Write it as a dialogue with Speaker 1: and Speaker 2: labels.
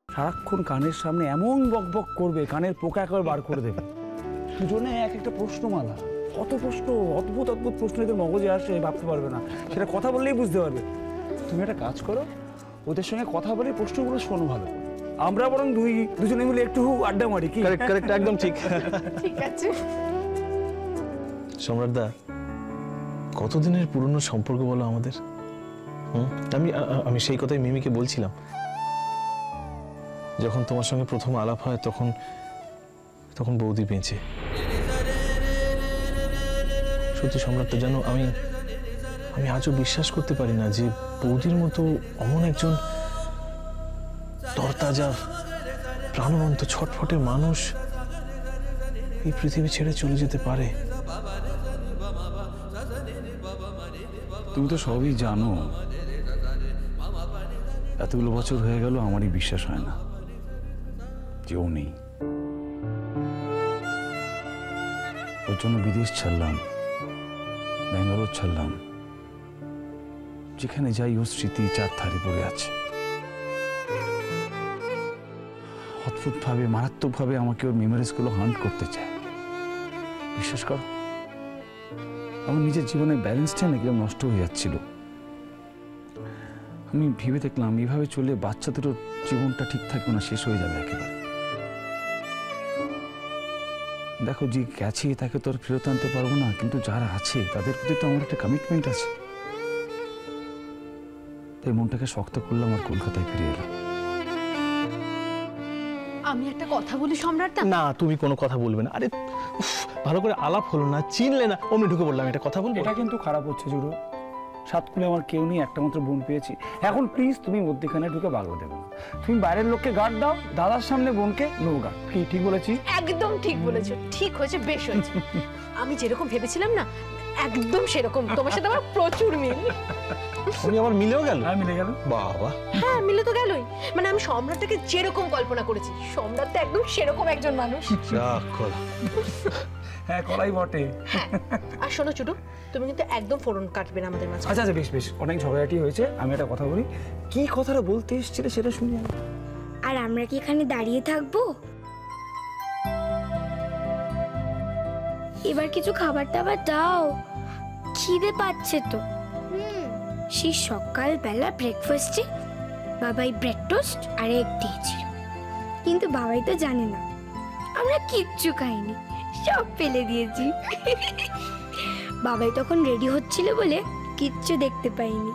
Speaker 1: সারাক্ষণ কানের সামনে এমন বক বক করবে, কানের পোকা একবার বার করে দেবে। দুজনে এক একটা প্রশ্নমালা, কত প্রশ্ন, অদ্ভুত অদ্ভুত প্রশ্ন এদের মগজে আসে, ভাবতে পারবে না, সেটা কথা বললেই বুঝতে পারবে। তুমি একটা কাজ করো, ওদের সঙ্গে কথা বলে প্রশ্নগুলো শোনো ভালো, আমরা বরং দুজনে মিলে একটু আড্ডা মারি। কি
Speaker 2: কারেক্ট, একদম ঠিক।
Speaker 3: ঠিক আছে
Speaker 2: সম্রাটদা, কতদিনের পুরনো সম্পর্ক বলো আমাদের? আমি সেই কথাই মিমিকে বলছিলাম, যখন তোমার সঙ্গে প্রথম আলাপ হয় তখন বৌদি বেঁচে। সত্যি সম্রাটদা, জানো আমি আজও বিশ্বাস করতে পারি না যে বৌদির মতো অমন একজন তরতাজা প্রাণবন্ত ছটফটে মানুষ এই পৃথিবী ছেড়ে চলে যেতে পারে।
Speaker 1: তুমি তো সবই জানো, এতগুলো বছর হয়ে গেল, আমারই বিশ্বাস হয় না যে ও নেই। ওর জন্য বিদেশ ছাড়লাম, ব্যাঙ্গালোর ছাড়লাম, যেখানে যাই ওর স্মৃতি চার ধারে পড়ে আছে। অদ্ভুতভাবে, মারাত্মকভাবে আমাকে ওর মেমোরিজগুলো হান্ট করতে চায়। বিশ্বাস করো, আমার নিজের জীবনের ব্যালেন্সটা না কিরকম নষ্ট হয়ে যাচ্ছিল। আমি ভেবে দেখলাম এইভাবে চলে বাচ্চাদেরও জীবনটা ঠিক থাকবে না, শেষ হয়ে যাবে একেবারে। দেখো, যে গেছে তাকে তো আর ফেরত আনতে পারবো না, কিন্তু যারা আছে তাদের প্রতি তো আমার একটা কমিটমেন্ট আছে। তাই মনটাকে শক্ত করলাম আর কলকাতায় ফিরে এলাম।
Speaker 3: আমি একটা কথা বলি সম্রাটদা।
Speaker 2: না, তুমি কোনো কথা বলবে না। আরে ভালো করে আলাপ হলো না, চিনলে না, অমনি ঢুকে বললাম একটা কথা বলবো।
Speaker 1: এটা কিন্তু খারাপ হচ্ছে জুড়ো। সাতকুলে আমার কেউ নেই, একটা মাত্র বোন পেয়েছি। এখন প্লিজ তুমি মধ্যখানে ঢুকে বাগড়া দেবে না। তুমি বাইরের লোককে গার্ড দাও, দাদার সামনে বোনকে নো গার্ড। কি ঠিক বলেছি?
Speaker 3: একদম ঠিক বলেছো, ঠিক হয়েছে, বেশ হয়েছে। আমি যেরকম ভেবেছিলাম না, একদম সেরকম। তোমার সাথে আমার প্রচুর মিল।
Speaker 2: উনি আবার মিলেও গেল?
Speaker 1: হ্যাঁ, মিলে গেল।
Speaker 2: বাবা,
Speaker 3: হ্যাঁ, মিলে তো গেলই। মানে আমি সম্রাটটাকে যেরকম কল্পনা করেছি, সম্রাট তো একদম সেরকম একজন মানুষ।
Speaker 1: হ্যাঁ, কলাই বটে।
Speaker 3: আর শোনো চুটু, তুমি কিন্তু একদম ফোরন কাটবে না আমাদের মাঝে।
Speaker 1: আচ্ছা আচ্ছা, বেশ বেশ, অনেক ঝগড়াটি হয়েছে। আমি একটা কথা বলি, কি কথাটা বলতে এসেছিলে সেটা শুনি আমি।
Speaker 4: আর আমরা কি এখানে দাঁড়িয়ে থাকবো? এবার কিছু খাবার টাবার দাও, খিদে পাচ্ছে তো। সেই সকালবেলা ব্রেকফাস্টে বাবাই ব্রেড টোস্ট আর এগ দিয়েছিল, কিন্তু বাবাই তো জানে না আমরা কিচ্ছু খাইনি, সব ফেলে দিয়েছি। বাবাই তখন রেডি হচ্ছিল বলে কিচ্ছু দেখতে পাইনি।